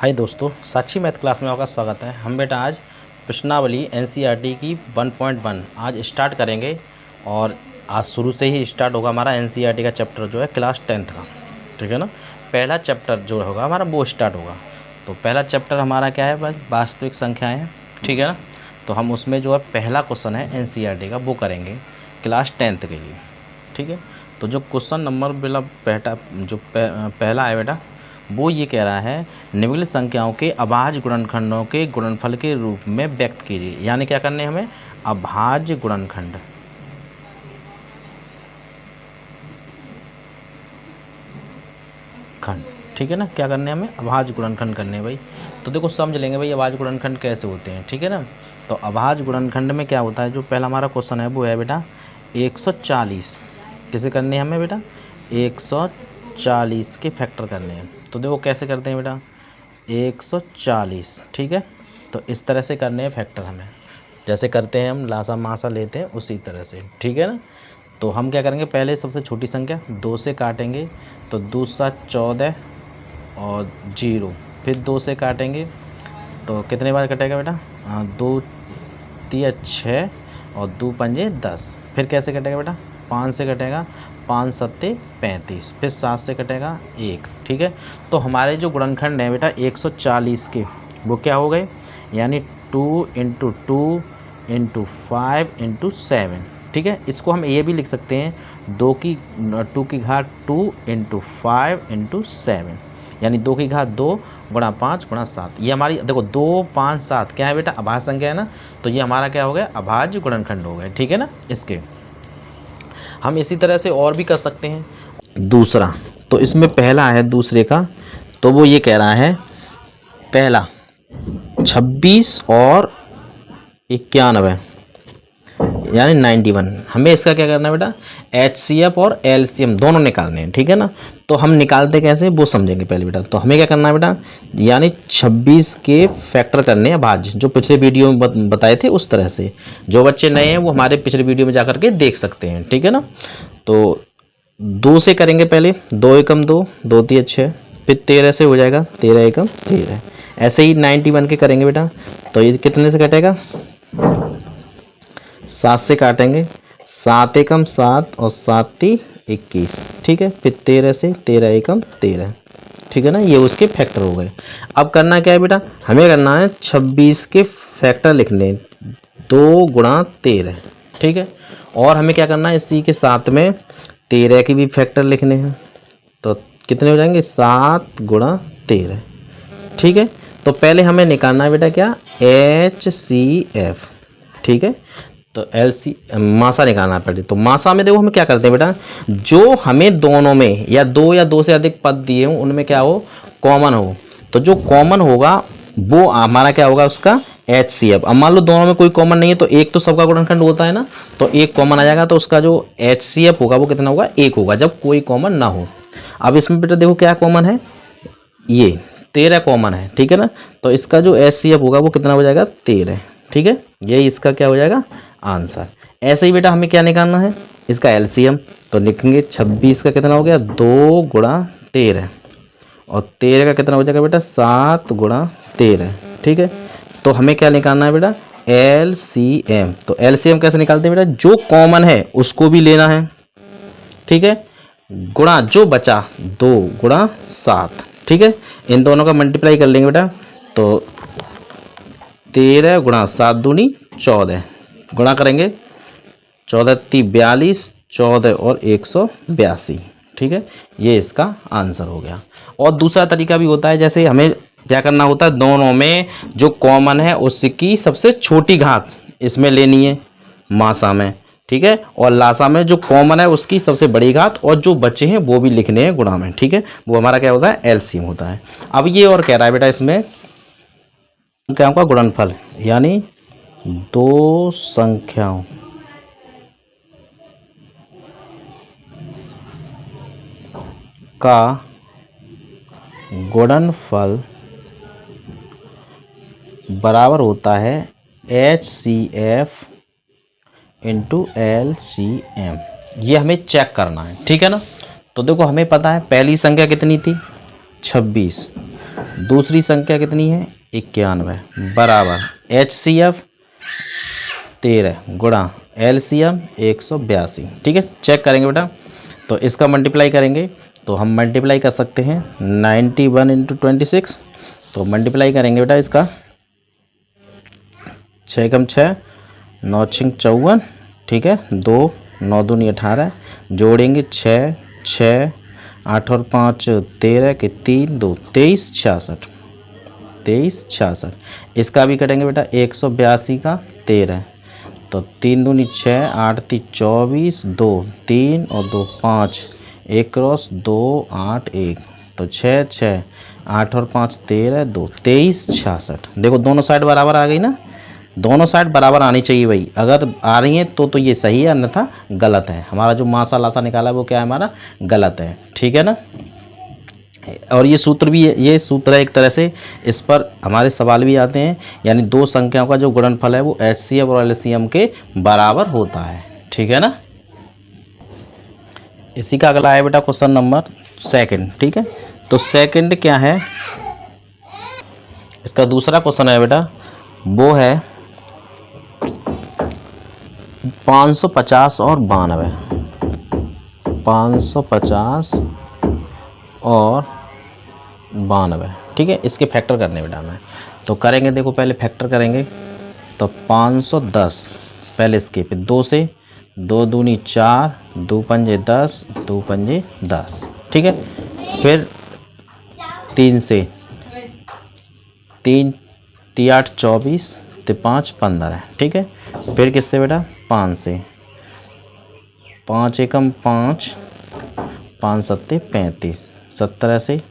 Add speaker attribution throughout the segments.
Speaker 1: हाय दोस्तों, साक्षी math class में आपका स्वागत है। हम बेटा आज प्रश्नावली एनसीईआरटी की 1.1 आज स्टार्ट करेंगे और आज शुरू से ही स्टार्ट होगा हमारा एनसीईआरटी का चैप्टर जो है क्लास 10th का। ठीक है ना। पहला चैप्टर जो होगा हमारा वो स्टार्ट होगा। तो पहला चैप्टर हमारा क्या है, बस वास्तविक संख्याएँ हैं। ठीक है ना। तो हम उसमें जो है पहला क्वेश्चन है एनसीईआरटी का वो करेंगे क्लास 10th के लिए। ठीक है। तो जो क्वेश्चन नंबर पहला है बेटा, वो ये कह रहा है निम्नलिखित संख्याओं के अभाज्य गुणनखंडों के गुणनफल के रूप में व्यक्त कीजिए। यानी क्या करने हमें, अभाज्य गुणनखंड। खंड, ठीक है ना। क्या करने हमें, अभाज्य गुणनखंड करने हैं भाई। तो देखो समझ लेंगे भाई अभाज्य गुणनखंड कैसे होते हैं। ठीक है ना। तो अभाज्य गुणनखंड में क्या होता है, जो पहला हमारा क्वेश्चन है वो है बेटा 140। किसे करने हैं हमें बेटा, 140 के फैक्टर करने हैं। तो देखो कैसे करते हैं बेटा, 140। ठीक है। तो इस तरह से करने हैं फैक्टर हमें, जैसे करते हैं हम लासा मासा लेते हैं उसी तरह से। ठीक है ना। तो हम क्या करेंगे, पहले सबसे छोटी संख्या 2 से काटेंगे तो 2 7 14 और 0, फिर 2 से काटेंगे तो कितने बार कटेगा बेटा, 2 3 6 और 2 पंजे 10। फिर कैसे कटेगा बेटा, 5 से कटेगा, 5 सत्ते 35, फिर 7 से कटेगा 1। ठीक है। तो हमारे जो गुणनखंड हैं बेटा 140 के, वो क्या हो गए, यानी 2 × 2 × 5 × 7। ठीक है। इसको हम ये भी लिख सकते हैं 2 की घात 2 × 5 × 7, यानी 2 की घात 2 गुणा 5 गुणा 7। ये हमारी देखो 2 5 7 क्या है बेटा, अभाज्य संख्या है ना। तो ये हमारा क्या हो गया, अभाज्य गुणनखंड हो गए। ठीक है ना। इसके हम इसी तरह से और भी कर सकते हैं। दूसरा, तो इसमें पहला है दूसरे का, तो वो ये कह रहा है पहला 26 और 91 यानी 91। हमें इसका क्या करना है बेटा, HCF और LCM दोनों निकालने हैं। ठीक है ना। तो हम निकालते कैसे वो समझेंगे पहले बेटा। तो हमें क्या करना है बेटा, यानी 26 के फैक्टर करने हैं भाज्य, जो पिछले वीडियो में बताए थे उस तरह से। जो बच्चे नए हैं वो हमारे पिछले वीडियो में जाकर के देख सकते हैं। ठीक है ना। तो 2 से करेंगे पहले, 2 एकम 2, 2 3 6, फिर 13 से हो जाएगा, 13 एकम 13। ऐसे ही 91 के करेंगे बेटा, तो ये कितने से कटेगा, 7 से काटेंगे, 7 एकम 7 और 7 × 21। ठीक है। फिर 13 से, 13 एकम 13। ठीक है ना। ये उसके फैक्टर हो गए। अब करना क्या है बेटा, हमें करना है 26 के फैक्टर लिखने, 2 × 13। ठीक है। और हमें क्या करना है, इसी के साथ में 13 के भी फैक्टर लिखने हैं। तो कितने हो जाएंगे, 7 × 13। ठीक है। तो पहले हमें निकालना है बेटा क्या, HCF। ठीक है। तो मासा निकालना पड़े। तो मासा में देखो हमें क्या करते हैं बेटा, जो हमें दोनों में या 2 से अधिक पद दिए हों उनमें क्या हो, कॉमन हो। तो जो कॉमन होगा वो हमारा क्या होगा, उसका HCF। अब मान लो दोनों में कोई कॉमन नहीं है तो एक तो सबका गुणनखंड होता है ना, तो एक कॉमन आ जाएगा। तो उसका जो HCF होगा वो कितना होगा, 1 होगा, जब कोई कॉमन ना हो। अब इसमें बेटा देखो क्या कॉमन है, ये 13 कॉमन है। ठीक है ना। तो इसका जो HCF होगा वो कितना हो जाएगा, 13। ठीक है। यही इसका क्या हो जाएगा, आंसर। ऐसे ही बेटा हमें क्या निकालना है, इसका LCM। तो लिखेंगे 26 का कितना हो गया, 2 × 13 और 13 का कितना हो जाएगा बेटा, 7 × 13। ठीक है। तो हमें क्या निकालना है बेटा, LCM। तो LCM कैसे निकालते हैं बेटा, जो कॉमन है उसको भी लेना है। ठीक है। गुणा जो बचा 2 × 7। ठीक है। इन दोनों का मल्टीप्लाई कर लेंगे बेटा, तो 13 × 7 दूनी 14, गुणा करेंगे 14 × 42, 14 और 182। ठीक है। ये इसका आंसर हो गया। और दूसरा तरीका भी होता है, जैसे हमें क्या करना होता है, दोनों में जो कॉमन है उसकी सबसे छोटी घात इसमें लेनी है मासा में। ठीक है। और लासा में जो कॉमन है उसकी सबसे बड़ी घात, और जो बचे हैं वो भी लिखने हैं गुणा में। ठीक है। वो हमारा क्या होता है, LCM होता है। अब ये और कह रहा है बेटा इसमें संख्याओं का गुणनफल, यानी 2 संख्याओं का गुणनफल बराबर होता है HCF × LCM। ये हमें चेक करना है। ठीक है ना। तो देखो हमें पता है पहली संख्या कितनी थी, 26। दूसरी संख्या कितनी है 91 बराबर HCF 13 गुणा LCM 182। ठीक है, चेक करेंगे बेटा। तो इसका मल्टीप्लाई करेंगे तो हम मल्टीप्लाई कर सकते हैं 91 इंटू 26। तो मल्टीप्लाई करेंगे बेटा इसका 6 कम 6 9 छिंग 54। ठीक है, 2 9 दूनी 18 जोड़ेंगे 6 6 8 और 5 13 के 3 2 23 66 23 66। इसका भी कटेंगे बेटा 182 का 13। तो 3 दूनी 6 8 3 24 2 3 और 2 5 1 क्रॉस 2 8 1। तो 6 6 8 और 5 13 2 23 66। देखो दोनों साइड बराबर आ गई ना, दोनों साइड बराबर आनी चाहिए भाई। अगर आ रही है तो ये सही है, अन्यथा गलत है। हमारा जो मासा लासा निकाला है वो क्या है, हमारा गलत है। ठीक है ना। और ये सूत्र भी है, ये सूत्र है एक तरह से, इस पर हमारे सवाल भी आते हैं। यानी दो संख्याओं का जो गुणनफल है वो HCF और LCM के बराबर होता है। ठीक है ना। इसी का अगला है बेटा क्वेश्चन नंबर 2। ठीक है, तो सेकंड क्या है, इसका दूसरा क्वेश्चन है बेटा, वो है 550 और 92। 550 और 92। ठीक है, इसके फैक्टर करने बेटा हमें। तो करेंगे, देखो पहले फैक्टर करेंगे। तो 510 पहले इसके, फिर 2 से, 2 दूनी 4 2 पंजे 10 2 पंजे 10। ठीक है, फिर 3 से, 3 3 8 24 तो 5 15। ठीक है, फिर किससे बेटा 5 से, 5 एकम 5 5 सत्ते 35 17 से,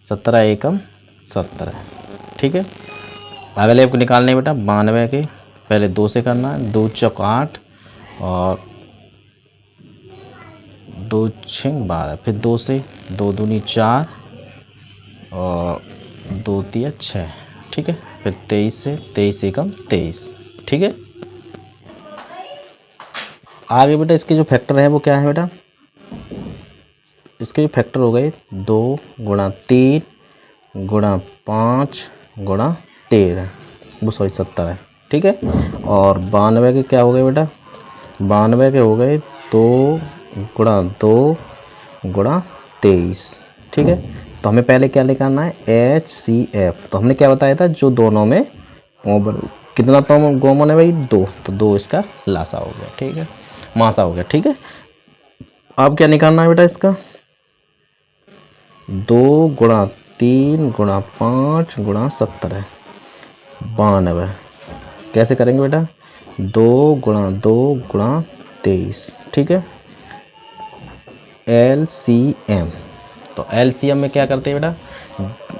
Speaker 1: 17 एकम 17। ठीक है, अगले को निकालने बेटा 92 के, पहले 2 से करना है, 2 चौक 8 और 2 छिंग 12। फिर 2 से, 2 दूनी 4 और 2 तिया 6। ठीक है, फिर 23 से, 23 एकम 23। ठीक है, आगे बेटा इसके जो फैक्टर है वो क्या है बेटा, इसके जो फैक्टर हो गए 2 गुणा 3 गुणा 5 गुणा 13, वो सॉरी 70 है। ठीक है, और 92 के क्या हो गए बेटा, 92 के हो गए 2 गुणा 2 गुणा 23। ठीक है, तो हमें पहले क्या निकालना है HCF। तो हमने क्या बताया था, जो दोनों में कितना तो कॉमन है भाई 2, तो 2 इसका लासा हो गया। ठीक है, मासा हो गया। ठीक है, अब क्या निकालना है बेटा इसका, 2 गुणा 3 गुणा 5 गुणा 70 92। कैसे करेंगे बेटा, 2 गुणा 2 गुणा 23। ठीक है, LCM। तो LCM में क्या करते हैं बेटा,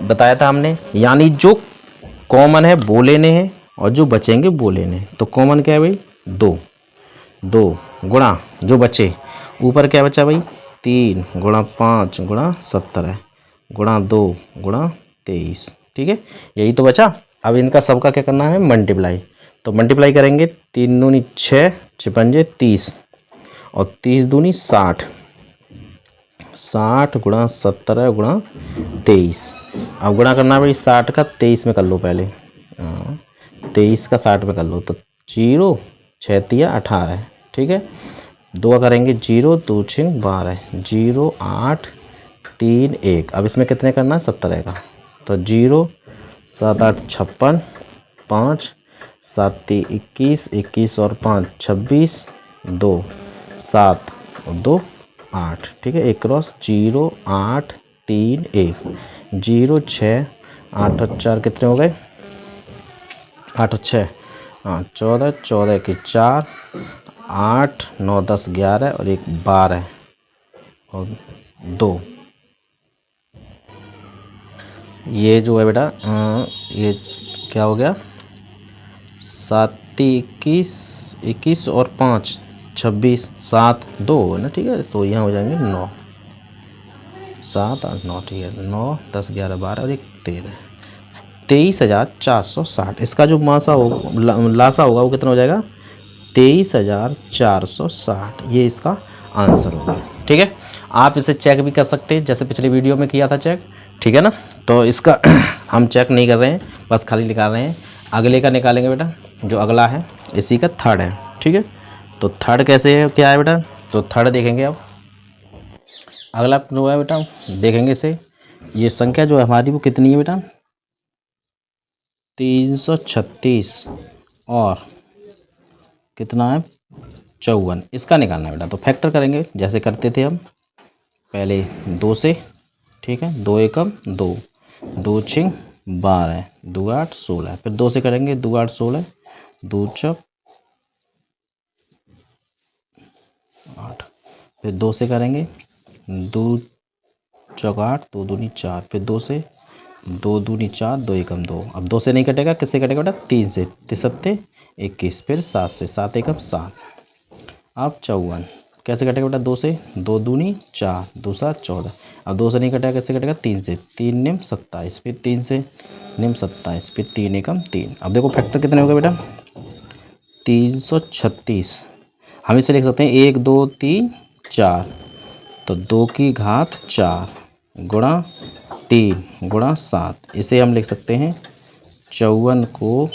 Speaker 1: बताया था हमने, यानी जो कॉमन है वो लेने हैं और जो बचेंगे वो लेने हैं। तो कॉमन क्या है भाई 2 2 गुणा जो बचे, ऊपर क्या बचा भाई 3 गुणा 5 गुणा 70 गुणा 2 गुणा 23। ठीक है, यही तो बचा। अब इनका सबका क्या करना है, मल्टीप्लाई। तो मल्टीप्लाई करेंगे, 3 दूनी 6 56 30 और 30 दूनी 60 60 गुणा 17 गुणा 23। अब गुणा करना है भाई 60 का 23 में कर लो पहले, 23 का 60 में कर लो। तो 0 6 तिया 18। ठीक है, 2 करेंगे 0 2 छिंग 12 0 8 3 1। अब इसमें कितने करना है 17 का। तो 0 7 8 56 5 7 3 21 21 और 5 26 2 7 और 2 8। ठीक है, 1 क्रॉस 0 8 3 1 0 6 8 और 4 कितने हो गए 8 और 6 14 14 के 4 8 9 10 11 और 1 12 और 2। ये जो है बेटा ये क्या हो गया 7 21 21 और 5 26 7 2 है ना। ठीक है, तो यहाँ हो जाएंगे 9 7 8 9। ठीक है, 9 10 11 12 और 1 13 23,460। इसका जो मासा हो लासा होगा वो कितना हो जाएगा 23,460। ये इसका आंसर होगा। ठीक है, आप इसे चेक भी कर सकते हैं जैसे पिछले वीडियो में किया था चेक। ठीक है ना। तो इसका हम चेक नहीं कर रहे हैं, बस खाली निकाल रहे हैं। अगले का निकालेंगे बेटा, जो अगला है इसी का थर्ड है, ठीक है। तो थर्ड कैसे है, क्या है बेटा, तो थर्ड देखेंगे अब। अगला जो है बेटा देखेंगे इसे, ये संख्या जो है हमारी वो कितनी है बेटा, 336 और कितना है 54, इसका निकालना है बेटा। तो फैक्टर करेंगे जैसे करते थे हम पहले 2 से, ठीक है। 2 एकम 2, 2 छिंग 12, 2 8 16, फिर 2 से करेंगे 2 8 16, 2 चौक 8, फिर 2 से करेंगे 2 चौक 8, 2 दूनी 4, फिर 2 से 2 दूनी 4, 2 एकम 2। अब 2 से नहीं कटेगा, किससे कटेगा बेटा, 3 से, 3 21, फिर 7 से, 7 एकम 7। अब 54 कैसे कटेगा बेटा, 2 से, 2 दूनी 4, 2 7 14। अब 2 से नहीं कटेगा, कैसे कटेगा, 3 से, 3 निम 27, फिर 3 से निम 27, फिर 3 एकम 3। अब देखो फैक्टर कितने हो गए बेटा, 336। हम इसे लिख सकते हैं 1 2 3 4, तो 2 की घात 4 गुणा 3 गुणा 7, इसे हम लिख सकते हैं 54 को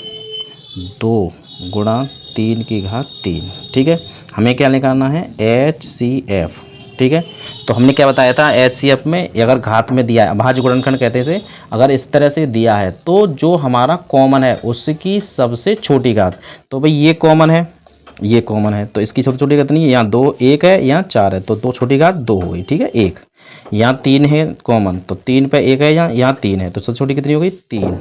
Speaker 1: 2 गुणा 3 की घात 3, ठीक है। हमें क्या निकालना है, HCF, ठीक है। तो हमने क्या बताया था, HCF में अगर घात में दिया है, भाज्य गुणनखंड कहते हैं इसे, अगर इस तरह से दिया है तो जो हमारा कॉमन है उसकी सबसे छोटी घात, तो भाई ये कॉमन है, ये कॉमन है, तो इसकी सबसे छोटी घात नहीं है, यहाँ 2 1 है, यहाँ 4 है, तो 2 छोटी घात 2 हो गई, ठीक है। 1 यहाँ 3 है कॉमन, तो 3 पे 1 है, यहाँ 3 है, तो सबसे छोटी कितनी हो गई, 3,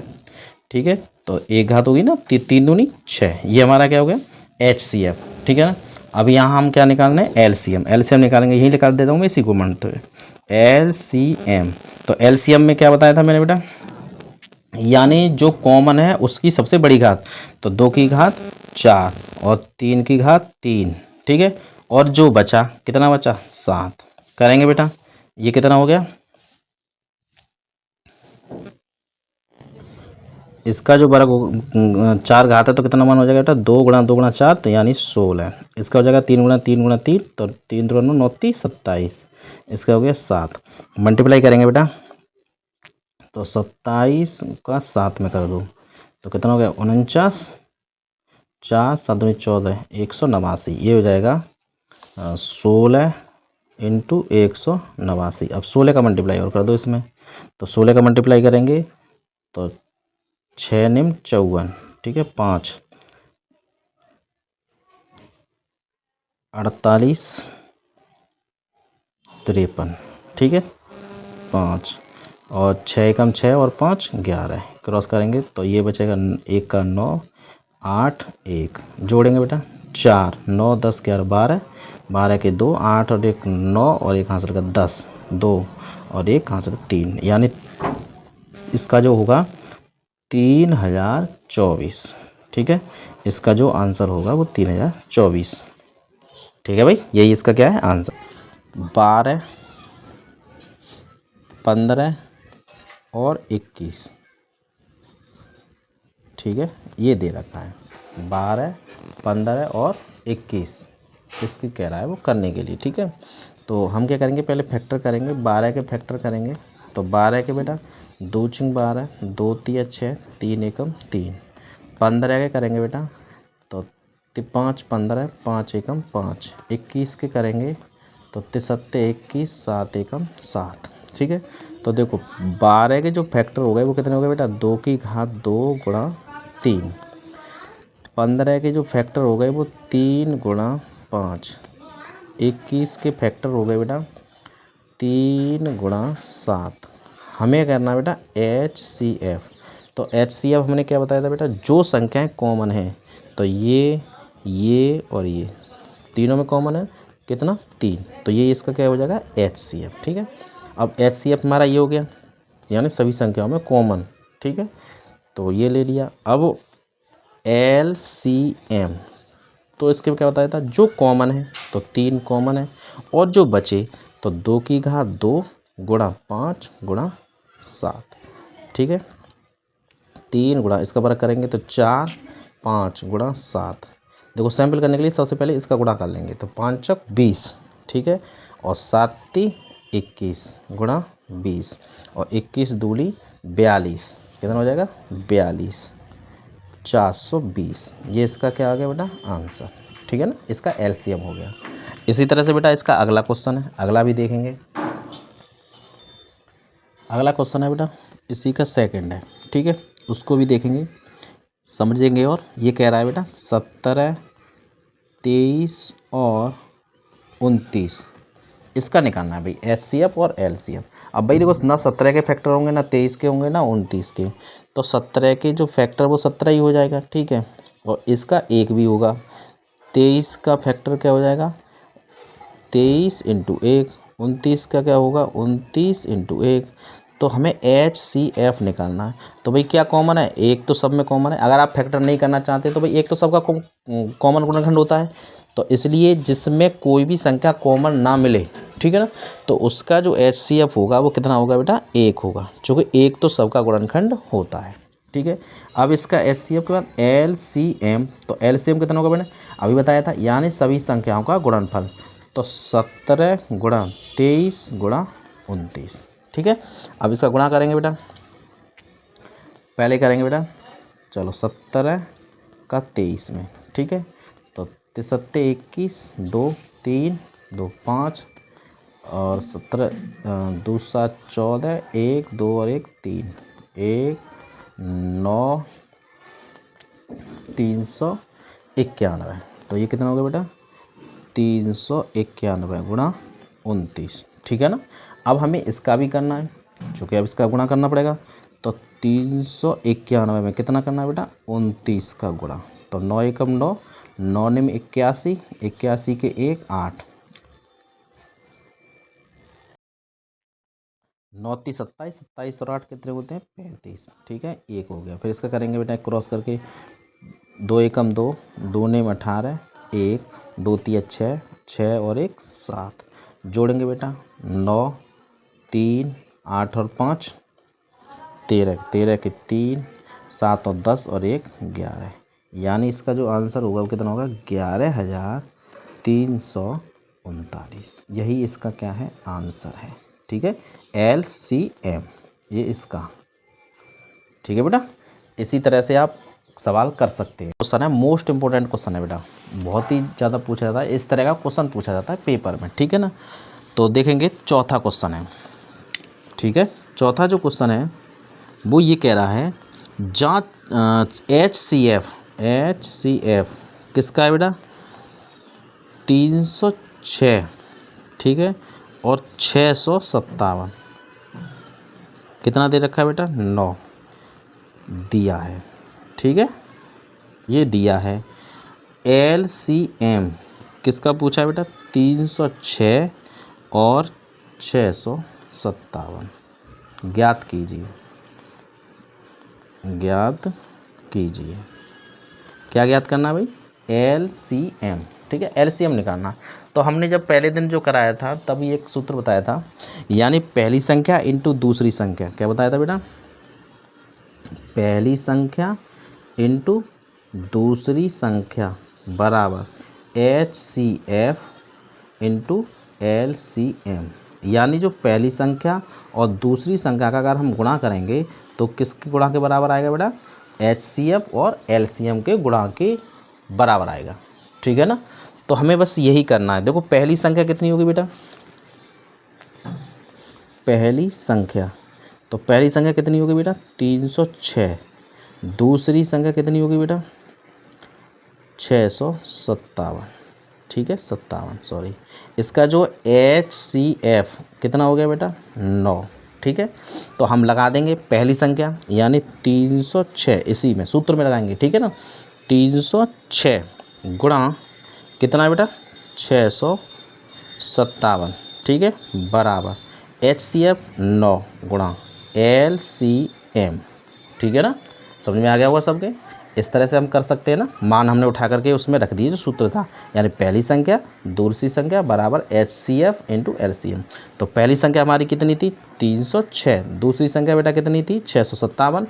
Speaker 1: ठीक है। तो एक घात होगी ना, 3 दूनी 6, ये हमारा क्या हो गया, HCF, ठीक है ना। अब यहाँ हम क्या निकालना है, LCM निकालेंगे, यही निकाल देता हूँ मैं, इसी को मानते हुए LCM। तो LCM में क्या बताया था मैंने बेटा, यानी जो कॉमन है उसकी सबसे बड़ी घात, तो 2 की घात 4 और 3 की घात 3, ठीक है। और जो बचा, कितना बचा, 7 करेंगे बेटा, ये कितना हो गया, इसका जो वर्ग 4 घात है तो कितना मान हो जाएगा बेटा, 2 गुणा 2 गुणा 4, तो यानी 16। इसका हो जाएगा 3 गुणा 3 गुणा 3, तो 3 2 9 30 27, इसका हो गया 7। मल्टीप्लाई करेंगे बेटा, तो 27 का 7 में कर दो, तो कितना हो गया 49, 4 7 दूनी 14, 189, ये हो जाएगा 16 इंटू 189। अब 16 का मल्टीप्लाई और कर दो इसमें, तो 16 का मल्टीप्लाई करेंगे तो 6 निम 54, ठीक है, 5 48 53, ठीक है, 5 और 6 एकम 6 और 5 11, क्रॉस करेंगे तो ये बचेगा 1 का 9 8 1, जोड़ेंगे बेटा 4 9 10 11 12, 12 के 2 8 और 1 9 और 1 हासिल का 10, 2 और 1 हासिल 3, यानी इसका जो होगा 3024, ठीक है। इसका जो आंसर होगा वो 3024, ठीक है भाई, यही इसका क्या है आंसर। 12 15 और 21, ठीक है, ये दे रखा है 12 15 और 21, इसकी कह रहा है वो करने के लिए, ठीक है। तो हम क्या करेंगे, पहले फैक्टर करेंगे, 12 के फैक्टर करेंगे, तो 12 के बेटा 2 छिंग 12, 2 तिया 6, 3 एकम 3। 15 के करेंगे बेटा, तो 5 15, 5 एकम 5। 21 के करेंगे तो 73 21, 7 एकम 7, ठीक है। तो देखो 12 के जो फैक्टर हो गए वो कितने हो गए बेटा, 2 की घात 2 गुणा 3। 15 के जो फैक्टर हो गए वो 3 गुणा 5। 21 के फैक्टर हो गए बेटा 3 गुणा 7। हमें करना है बेटा HCF। तो HCF हमने क्या बताया था बेटा, जो संख्याएं कॉमन हैं, तो ये और ये तीनों में कॉमन है कितना, 3, तो ये इसका क्या हो जाएगा HCF, ठीक है। अब HCF हमारा ये हो गया, यानी सभी संख्याओं में कॉमन, ठीक है, तो ये ले लिया। अब LCM, तो इसके क्या बताया था, जो कॉमन है तो 3 कॉमन है, और जो बचे तो 2 की घात 2 गुणा 5 गुणा 7, ठीक है। 3 गुणा इसका वर्ग करेंगे तो 4 5 गुणा 7। देखो सैंपल करने के लिए सबसे पहले इसका गुणा कर लेंगे, तो 5 चौक 20, ठीक है, और 7 × 21 गुणा 20 और 21 दूली 42, कितना हो जाएगा 42, 420। ये इसका क्या आ गया बेटा आंसर, ठीक है ना, इसका एलसीएम हो गया। इसी तरह से बेटा इसका अगला क्वेश्चन है, अगला भी देखेंगे। अगला क्वेश्चन है बेटा इसी का सेकंड है, ठीक है, उसको भी देखेंगे समझेंगे। और ये कह रहा है बेटा 17, 23 और 29 इसका निकालना है भाई, एचसीएफ और एलसीएम। अब भाई देखो ना 17 के फैक्टर होंगे, ना 23 के होंगे, ना 29 के, तो 17 के जो फैक्टर वो 17 ही हो जाएगा, ठीक है, और इसका एक भी होगा। 23 का फैक्टर क्या हो जाएगा 23 इंटू 1, 29 का क्या होगा 29 इंटू 1। तो हमें एच सी एफ निकालना है। तो भाई क्या कॉमन है, एक तो सब में कॉमन है। अगर आप फैक्टर नहीं करना चाहते तो भाई एक तो सबका कॉमन गुणनखंड होता है, तो इसलिए जिसमें कोई भी संख्या कॉमन ना मिले, ठीक है ना, तो उसका जो एच सी एफ होगा वो कितना होगा बेटा 1 होगा, क्योंकि एक तो सबका गुणनखंड होता है, ठीक है। अब इसका एच सी एफ के बाद एल सी एम, तो एल सी एम कितना होगा मैंने अभी बताया था, यानी सभी संख्याओं का गुणनफल। तो 17 गुणा 23 गुणा 29, ठीक है। अब इसका गुणा करेंगे बेटा, पहले करेंगे बेटा, चलो 17 का 23 में, ठीक है, तो 17 21 2 3 2 5 और 17 2 7 14 1 2 और 1 3 1 9 391। तो ये कितना होगा बेटा 391 गुणा 29, ठीक है ना। अब हमें इसका भी करना है, चूँकि अब इसका गुणा करना पड़ेगा। तो 391 में कितना करना है बेटा 29 का गुणा। तो 9 एकम 9, 9 में 81, 81 के 1 8, 9 3 27, 27 और 8 कितने होते हैं 35, ठीक है, एक हो गया। फिर इसका करेंगे बेटा क्रॉस करके, 2 एकम 2, 2 में 18, 1 2 3 6, 6 और 1 7, जोड़ेंगे बेटा 9 3 8 और 5 13, 13 के 3 7 और 10 और 1 11, यानी इसका जो आंसर होगा वो कितना होगा 11,339। यही इसका क्या है आंसर है, ठीक है, LCM ये इसका, ठीक है बेटा। इसी तरह से आप सवाल कर सकते हैं। क्वेश्चन है मोस्ट इंपॉर्टेंट क्वेश्चन है बेटा, बहुत ही ज़्यादा पूछा जाता है, इस तरह का क्वेश्चन पूछा जाता है पेपर में, ठीक है ना। तो देखेंगे चौथा क्वेश्चन है, ठीक है, चौथा जो क्वेश्चन है वो ये कह रहा है जांच एच सी एफ किसका है बेटा 306, ठीक है, और 657 कितना दे रखा है बेटा 9 दिया है, ठीक है, ये दिया है। LCM किसका पूछा है बेटा 306 और 657, ज्ञात कीजिए, ज्ञात कीजिए। क्या ज्ञात करना है भाई LCM, ठीक है, LCM निकालना। तो हमने जब पहले दिन जो कराया था तभी एक सूत्र बताया था, यानी पहली संख्या इंटू दूसरी संख्या, क्या बताया था बेटा पहली संख्या इंटू दूसरी संख्या बराबर HCF इंटू LCM, यानी जो पहली संख्या और दूसरी संख्या का अगर हम गुणा करेंगे तो किसके गुणा के बराबर आएगा बेटा HCF और LCM के गुणा के बराबर आएगा, ठीक है ना। तो हमें बस यही करना है। देखो पहली संख्या कितनी होगी बेटा पहली संख्या, तो पहली संख्या कितनी होगी बेटा 306, दूसरी संख्या कितनी होगी बेटा 657, ठीक है 57 सॉरी। इसका जो HCF कितना हो गया बेटा 9, ठीक है। तो हम लगा देंगे पहली संख्या यानी 306, इसी में सूत्र में लगाएंगे, ठीक है ना। 306 गुणा कितना है बेटा 657, ठीक है, बराबर HCF 9 गुणा LCM, ठीक है ना। समझ में आ गया होगा सबके। इस तरह से हम कर सकते हैं ना, मान हमने उठा करके उसमें रख दिए जो सूत्र था, यानी पहली संख्या दूसरी संख्या बराबर HCF इंटू LCM। तो पहली संख्या हमारी कितनी थी 306, दूसरी संख्या बेटा कितनी थी 657,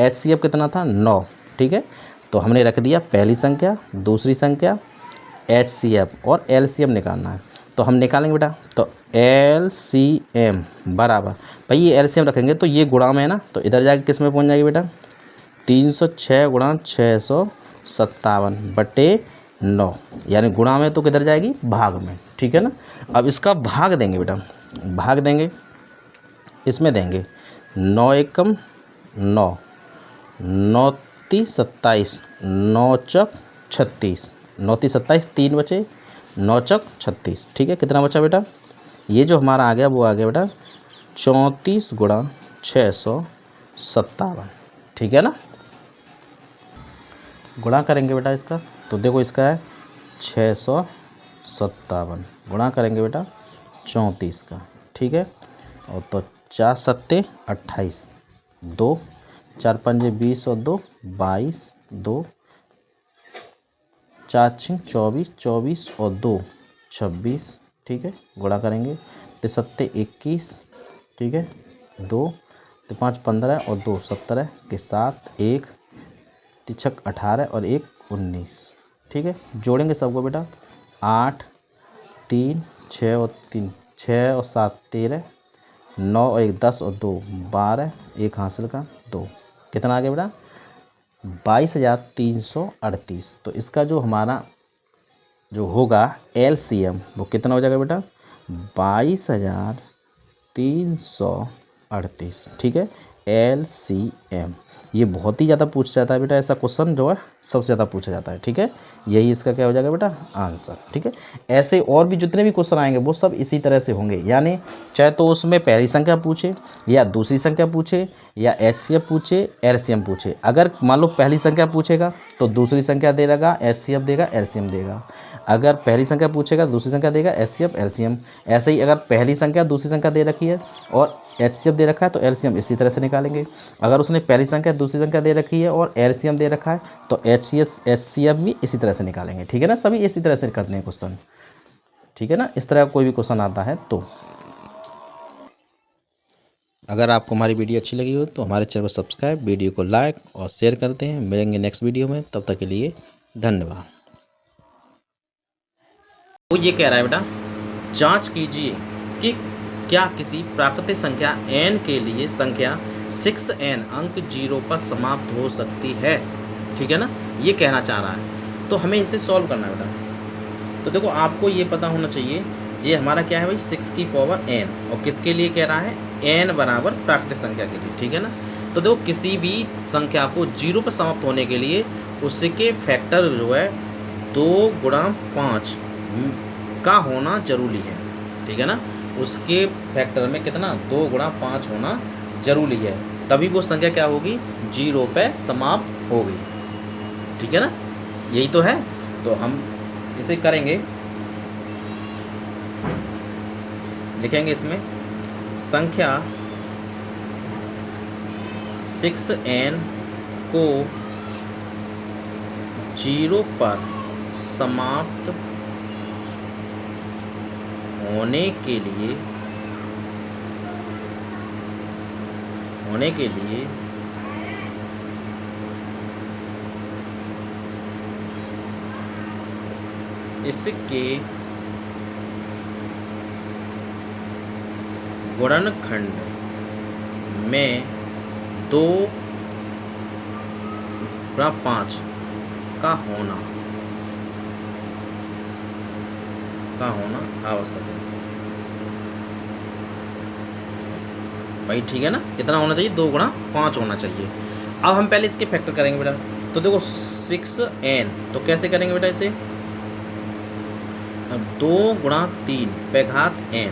Speaker 1: HCF कितना था 9, ठीक है। तो हमने रख दिया पहली संख्या दूसरी संख्या HCF और LCM निकालना है। तो हम निकालेंगे बेटा। तो LCM बराबर, भाई ये LCM रखेंगे तो ये गुणा में है ना, तो इधर जाके किस में पहुंच जाएगी बेटा, 306 गुणा 657 बटे 9, यानी गुणा में तो किधर जाएगी, भाग में, ठीक है ना। अब इसका भाग देंगे बेटा, भाग देंगे, इसमें देंगे 9 एकम 9, 9 तीस 27, 9 चौक 36, 9 तीस 27, 3 बचे, 9 चौक 36, ठीक है। कितना बचा बेटा, ये जो हमारा आ गया वो आ गया बेटा 34 गुणा 657, ठीक है ना। गुणा करेंगे बेटा इसका, तो देखो इसका है 657 गुणा करेंगे बेटा 34 का, ठीक है। और तो 4 सत्ते 28, 2 4 पंजे 20 और 2 22, 2 4 छिंग 24, 24 और 2 26, ठीक है। गुणा करेंगे तो 7 21, ठीक है, 2 तो 5 15 और 2 17 के साथ 1 तिछक 18 और 1 19, ठीक है। जोड़ेंगे सबको बेटा, 8 3 6 और 3 6 और 7 13, 9 और 1 10 और 2 12, 1 हासिल का 2, कितना आ गया बेटा 22,338। तो इसका जो हमारा जो होगा LCM वो कितना हो जाएगा बेटा 22,338, ठीक है। LCM ये बहुत ही ज़्यादा पूछा जाता है बेटा, ऐसा क्वेश्चन जो है सबसे ज़्यादा पूछा जाता है, ठीक है। यही इसका क्या हो जाएगा बेटा आंसर, ठीक है। ऐसे और भी जितने भी क्वेश्चन आएंगे वो सब इसी तरह से होंगे, यानी चाहे तो उसमें पहली संख्या पूछे या दूसरी संख्या पूछे या HCF पूछे LCM पूछे। अगर मान लो पहली संख्या पूछेगा तो दूसरी संख्या दे देगा, HCF देगा, LCM देगा। अगर पहली संख्या पूछेगा दूसरी संख्या देगा, HCF LCM। ऐसे ही अगर पहली संख्या दूसरी संख्या दे रखी है और HCF दे रखा है तो LCM इसी तरह से निकालेंगे। अगर उसने पहली संख्या दूसरी संख्या दे रखी है और LCM दे रखा है तो HCF भी इसी तरह से निकालेंगे, ठीक है ना। सभी इसी तरह से करते हैं क्वेश्चन, ठीक है ना। इस तरह का कोई भी क्वेश्चन आता है तो। अगर आपको हमारी वीडियो अच्छी लगी हो तो हमारे चैनल को सब्सक्राइब, वीडियो को लाइक और शेयर करते हैं। मिलेंगे नेक्स्ट वीडियो में, तब तक के लिए धन्यवाद। वो ये कह रहा है बेटा, जांच कीजिए कि क्या किसी प्राकृतिक संख्या n के लिए संख्या 6n अंक 0 पर समाप्त हो सकती है, ठीक है ना। ये कहना चाह रहा है, तो हमें इसे सॉल्व करना है बेटा। तो देखो आपको ये पता होना चाहिए, ये हमारा क्या है भाई 6 की पावर n, और किसके लिए कह रहा है n बराबर प्राकृतिक संख्या के लिए, ठीक है ना। तो देखो किसी भी संख्या को 0 पर समाप्त होने के लिए उसके फैक्टर जो है 2 गुणा 5 का होना जरूरी है, ठीक है ना। उसके फैक्टर में कितना 2 गुणा 5 होना जरूरी है, तभी वो संख्या क्या होगी 0 पे समाप्त होगी, ठीक है ना। यही तो है, तो हम इसे करेंगे, लिखेंगे इसमें संख्या 6n को 0 पर समाप्त होने के लिए इसके गुणनखंड में 2 गुणा 5 का होना आवश्यक है भाई, ठीक है ना। कितना होना चाहिए 2 गुणा 5 होना चाहिए। अब हम पहले इसके फैक्टर करेंगे बेटा। तो देखो 6n, तो कैसे करेंगे बेटा इसे 2 गुणा 3 पे घात n।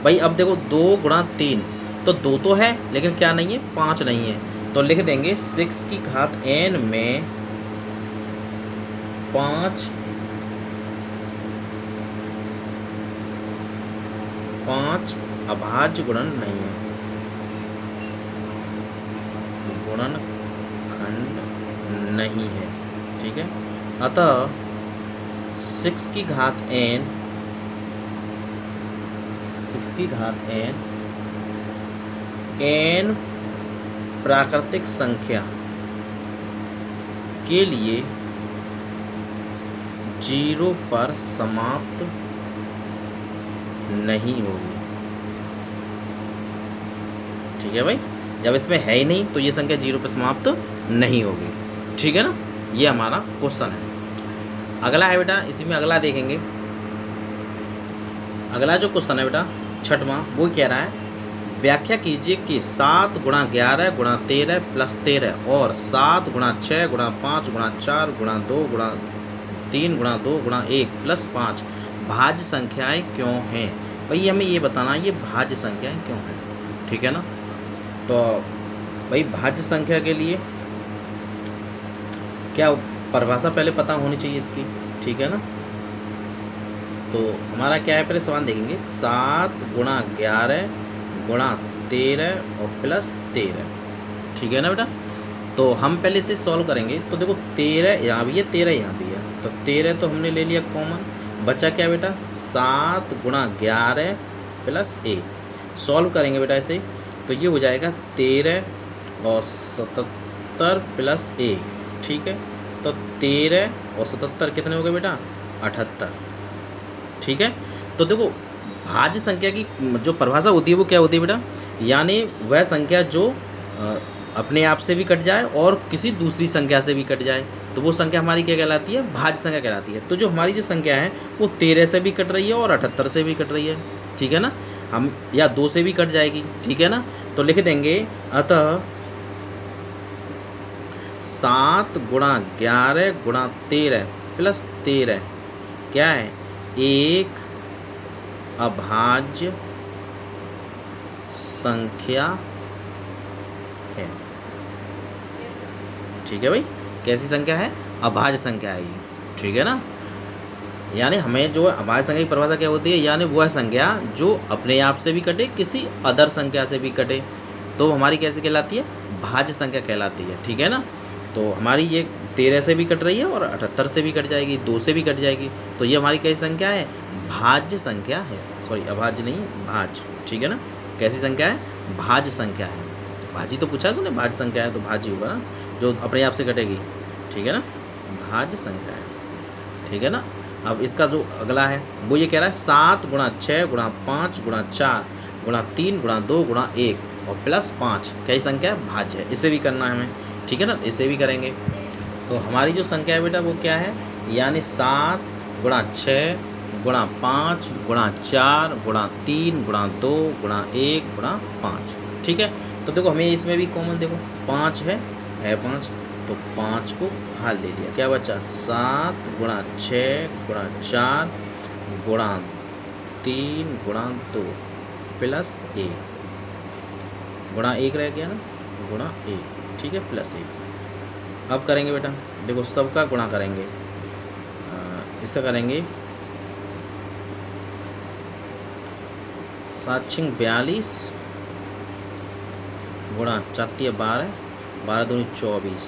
Speaker 1: भाई अब देखो 2 गुणा 3 तो 2 तो है लेकिन क्या नहीं है 5 नहीं है, तो लिख देंगे 6 की घात n में 5 अभाज्य गुणन नहीं है, गुणनखंड नहीं है, ठीक है। अतः 6 की घात n प्राकृतिक संख्या के लिए 0 पर समाप्त नहीं होगी। ठीक है भाई, जब इसमें है ही नहीं तो ये संख्या 0 पे समाप्त नहीं होगी। ठीक है ना, ये हमारा क्वेश्चन है। अगला है बेटा, इसी में अगला देखेंगे। अगला जो क्वेश्चन है बेटा छठवां, वो कह रहा है व्याख्या कीजिए कि 7 गुणा 11 गुणा 13 प्लस 13 और 7 गुणा 6 गुणा 5 गुणा 4 गुणा 2 गुणा 3 गुणा 2 गुणा 1 प्लस 5 भाज्य संख्याएं क्यों हैं। भाई हमें ये बताना ये भाज्य संख्याएं क्यों हैं। ठीक है ना, तो भाई भाज्य संख्या के लिए क्या परिभाषा पहले पता होनी चाहिए इसकी। ठीक है ना, तो हमारा क्या है, पहले सवाल देखेंगे 7 गुणा 11 गुणा 13 और प्लस 13। ठीक है ना बेटा, तो हम पहले इसे सॉल्व करेंगे। तो देखो 13 यहाँ भी है, 13 यहाँ भी है, तो 13 तो हमने ले लिया कॉमन, बचा क्या बेटा 7 गुणा 11 प्लस 1। सॉल्व करेंगे बेटा इसे, तो ये हो जाएगा 13 और 77 प्लस 1। ठीक है, तो 13 और 77 कितने हो गए बेटा 78। ठीक है, तो देखो भाज्य संख्या की जो परिभाषा होती है वो क्या होती है बेटा, यानी वह संख्या जो अपने आप से भी कट जाए और किसी दूसरी संख्या से भी कट जाए, तो वो संख्या हमारी क्या कहलाती है, भाज्य संख्या कहलाती है। तो जो हमारी जो संख्या है वो 13 से भी कट रही है और 78 से भी कट रही है। ठीक है ना, हम या 2 से भी कट जाएगी। ठीक है ना, तो लिख देंगे अतः 7 गुणा 11 गुणा 13 प्लस 13 क्या है, एक अभाज्य संख्या है। ठीक है भाई, कैसी संख्या है, अभाज्य संख्या है ये। ठीक है ना, यानी हमें जो अभाज्य संख्या की परिभाषा क्या होती है, यानी वह संख्या जो अपने आप से भी कटे किसी अदर संख्या से भी कटे, तो हमारी कैसे कहलाती है, भाज्य संख्या कहलाती है। ठीक है ना, तो हमारी ये 13 से भी कट रही है और 78 से भी कट जाएगी, 2 से भी कट जाएगी, तो ये हमारी कैसी संख्या है, भाज्य संख्या है। सॉरी अभाज्य नहीं, भाज्य। ठीक है ना, कैसी संख्या है, भाज्य संख्या है। भाज्य तो पूछा है उसने, भाज्य संख्या है तो भाज्य होगा ना, जो अपने आप से कटेगी। ठीक है ना, भाज्य संख्या है। ठीक है ना, अब इसका जो अगला है वो ये कह रहा है 7 गुणा 6 गुणा 5 गुणा 4 गुणा 3 गुणा 2 गुणा 1 और प्लस 5 कैसी संख्या है, भाज्य है। इसे भी करना है हमें। ठीक है ना, इसे भी करेंगे। तो हमारी जो संख्या है बेटा वो क्या है, यानी 7 गुणा 6 गुणा 5 गुणा 4 गुणा 3 गुणा 2 गुणा 1 गुणा 5। ठीक है, तो देखो हमें इसमें भी कॉमन देखो 5 है 5, तो 5 को बाहर ले लिया, क्या बचा 7 गुणा 6 गुणा 4 गुणा 3 गुणा 2 प्लस 1 गुणा 1 रह गया ना, गुणा 1। ठीक है, प्लस 1। अब करेंगे बेटा, देखो सबका गुणा करेंगे, इससे करेंगे 7 छिंग 42 गुणा 4 12 12 दूनी 24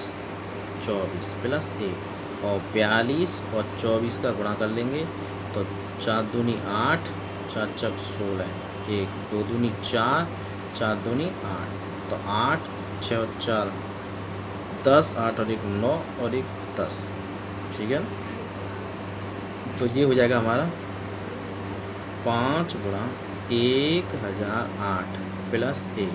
Speaker 1: 24 प्लस 1 और 42 और 24 का गुणा कर लेंगे तो 4 दूनी 8 4 चक 16 1 2 दूनी 4 4 दूनी 8 तो 8 6 और 4 10 8 और 1 9 और 1 10। ठीक है, तो ये हो जाएगा हमारा 5 गुणा 1008 प्लस 1,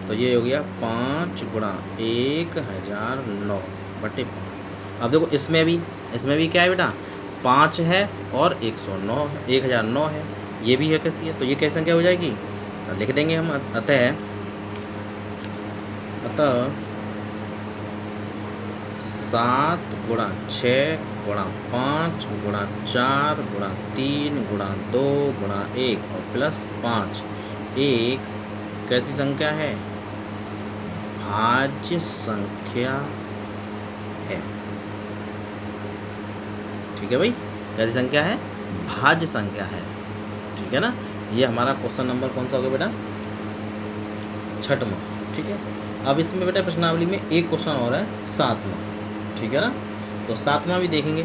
Speaker 1: तो ये हो गया 5 गुणा 1009 बटे 5। अब देखो इसमें भी क्या है बेटा 5 है और 109 है, 1009 है, ये भी है कैसी है, तो ये कैसी संख्या हो जाएगी, लिख देंगे हम अतः 7 गुणा 6 गुणा 5 गुणा 4 गुणा 3 गुणा 2 गुणा 1 और प्लस 5 एक कैसी संख्या है, भाज्य संख्या है। ठीक है भाई, कैसी संख्या है, भाज्य संख्या है। ठीक है ना, ये हमारा क्वेश्चन नंबर कौन सा होगा बेटा, 6वां। ठीक है, अब इसमें बेटा प्रश्नावली में एक क्वेश्चन और है 7वां। ठीक है ना, तो 7वां भी देखेंगे,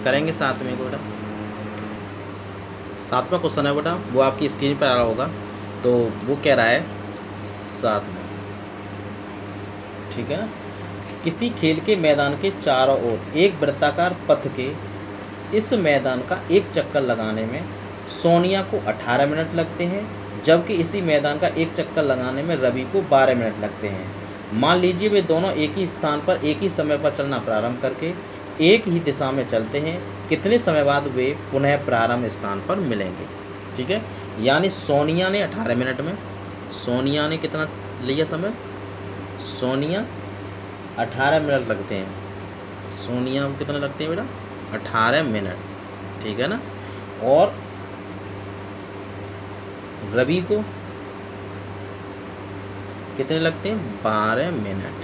Speaker 1: करेंगे 7वें को बेटा। 7वां क्वेश्चन है बेटा, वो आपकी स्क्रीन पर आ रहा होगा, तो वो कह रहा है 7वां। ठीक है ना, किसी खेल के मैदान के चारों ओर एक वृत्ताकार पथ के इस मैदान का एक चक्कर लगाने में सोनिया को 18 मिनट लगते हैं, जबकि इसी मैदान का एक चक्कर लगाने में रवि को 12 मिनट लगते हैं। मान लीजिए वे दोनों एक ही स्थान पर एक ही समय पर चलना प्रारंभ करके एक ही दिशा में चलते हैं, कितने समय बाद वे पुनः प्रारंभ स्थान पर मिलेंगे। ठीक है, यानी सोनिया ने 18 मिनट में, सोनिया ने कितना लिया समय, सोनिया 18 मिनट लगते हैं, सोनिया को कितना लगते हैं बेटा, 18 मिनट, ठीक है ना। और रवि को कितने लगते हैं, 12 मिनट।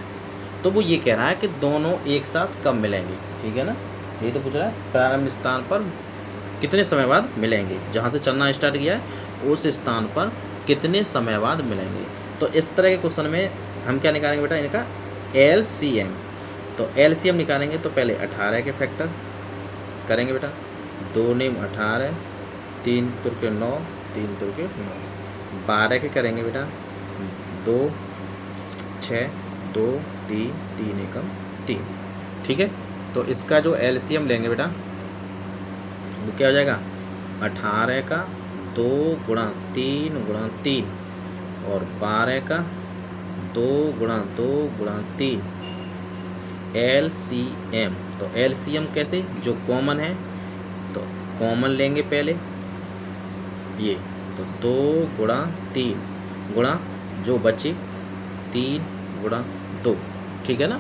Speaker 1: तो वो ये कह रहा है कि दोनों एक साथ कब मिलेंगे, ठीक है ना। ये तो पूछ रहा है प्रारंभ स्थान पर कितने समय बाद मिलेंगे, जहाँ से चलना स्टार्ट किया है उस स्थान पर कितने समय बाद मिलेंगे। तो इस तरह के क्वेश्चन में हम क्या निकालेंगे बेटा, इनका LCM। तो LCM निकालेंगे तो पहले 18 के फैक्टर करेंगे बेटा, 2 नेम 18, 3 तुर्के 9, 3 तुर्के 9, 12 के करेंगे बेटा, 2 6 2 3 3 एकम 3, ठीक है। तो इसका जो LCM लेंगे बेटा वो क्या हो जाएगा, 18 का 2 गुणा 3 गुणा 3 और 12 का 2 गुणा 2 गुणा 3 LCM। तो LCM कैसे, जो कॉमन है तो कॉमन लेंगे पहले ये, तो 2 गुणा 3 गुणा जो बचे 3 गुणा 2, ठीक है ना।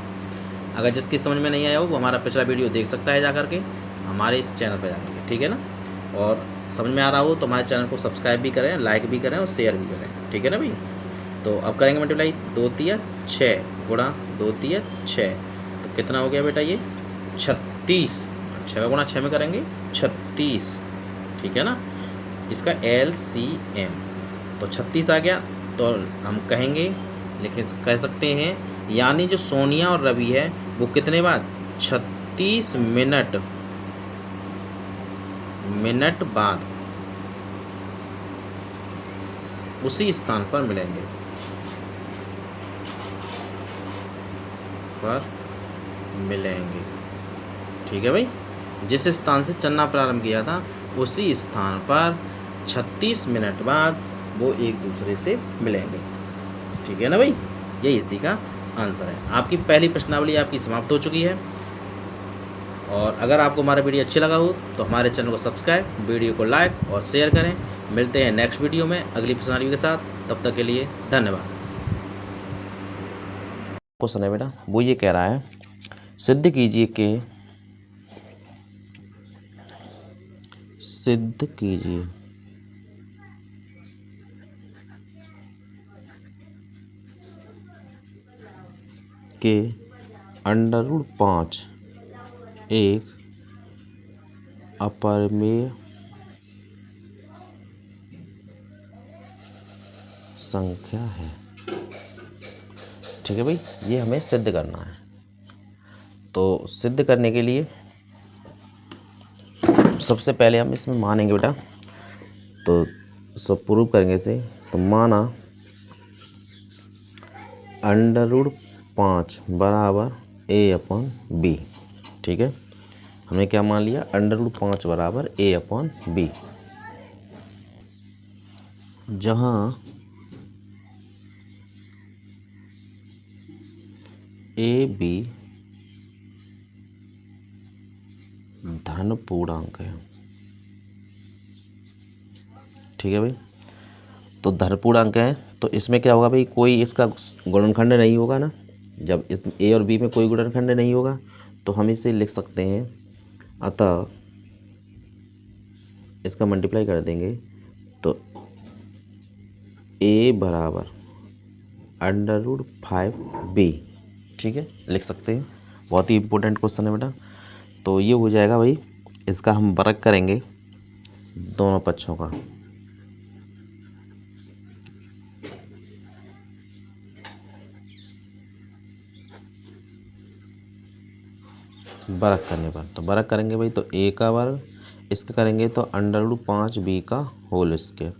Speaker 1: अगर जिसकी समझ में नहीं आया हो वो हमारा पिछला वीडियो देख सकता है जा करके हमारे इस चैनल पर जाकर के, ठीक है ना। और समझ में आ रहा हो तो हमारे चैनल को सब्सक्राइब भी करें, लाइक भी करें और शेयर भी करें, ठीक है ना भाई। तो अब करेंगे मल्टीप्लाई, 2 तिया 6 गुणा 2 तिया 6, तो कितना हो गया बेटा ये 36, 6 का गुणा 6 में करेंगे 36, ठीक है ना। इसका LCM तो 36 आ गया। तो हम कहेंगे, लेकिन कह सकते हैं यानी जो सोनिया और रवि है वो कितने बाद, 36 मिनट बाद उसी स्थान पर मिलेंगे, ठीक है भाई। जिस स्थान से चलना प्रारंभ किया था उसी स्थान पर 36 मिनट बाद वो एक दूसरे से मिलेंगे, ठीक है ना भाई। ये इसी का आंसर है। आपकी पहली प्रश्नावली आपकी समाप्त हो चुकी है। और अगर आपको हमारा वीडियो अच्छा लगा हो तो हमारे चैनल को सब्सक्राइब, वीडियो को लाइक और शेयर करें। मिलते हैं नेक्स्ट वीडियो में अगली प्रश्नावली के साथ, तब तक के लिए धन्यवाद। क्वेश्चन है बेटा, वो ये कह रहा है सिद्ध कीजिए कि √5 एक अपरिमेय संख्या है, ठीक है भाई। ये हमें सिद्ध करना है। तो सिद्ध करने के लिए सबसे पहले हम इसमें मानेंगे बेटा, तो सब प्रूव करेंगे इसे। तो माना √5 बराबर A/B, ठीक है। हमने क्या मान लिया, √5 बराबर A/B, जहाँ AB धन पूर्णांक है, ठीक है भाई। तो धन पूर्णांक है तो इसमें क्या होगा भाई, कोई इसका गुणनखंड नहीं होगा ना। जब इस A और B में कोई गुणनखंड नहीं होगा तो हम इसे लिख सकते हैं, अतः इसका मल्टीप्लाई कर देंगे तो A बराबर √5B, ठीक है, लिख सकते हैं। बहुत ही इम्पोर्टेंट क्वेश्चन है बेटा। तो ये हो जाएगा भाई, इसका हम वर्ग करेंगे दोनों पक्षों का, वर्ग करने पर। तो वर्ग करेंगे भाई, तो A का वर्ग, इसका करेंगे तो √5B का होल स्क्वायर,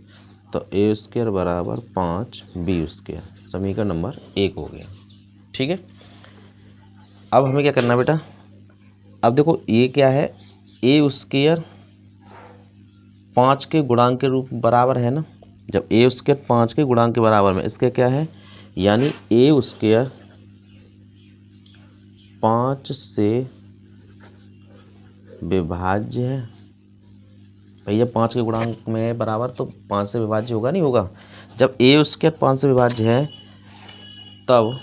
Speaker 1: तो A² बराबर 5B², समीकरण नंबर 1 हो गया, ठीक है। अब हमें क्या करना बेटा, अब देखो ये क्या है, A² 5 के गुणांक के रूप बराबर है ना, जब ए स्क्वायर 5 के गुणांक के बराबर में, इसके क्या है, यानी ए स्क्वायर 5 से विभाज्य है। भैया 5 के गुणांक में बराबर तो 5 से विभाज्य होगा, नहीं होगा। जब ए स्क्वायर 5 से विभाज्य है तब